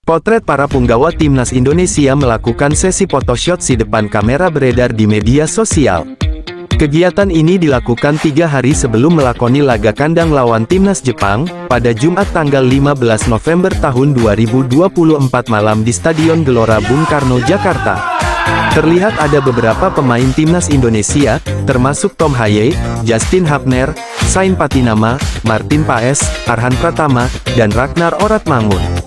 Potret para punggawa timnas Indonesia melakukan sesi photoshoot di depan kamera beredar di media sosial. Kegiatan ini dilakukan 3 hari sebelum melakoni laga kandang lawan timnas Jepang, pada Jumat tanggal 15 November tahun 2024 malam di Stadion Gelora Bung Karno, Jakarta. Terlihat ada beberapa pemain timnas Indonesia, termasuk Tom Haye, Justin Hapner, Sain Patinama, Martin Paes, Arhan Pratama, dan Ragnar Oratmangun.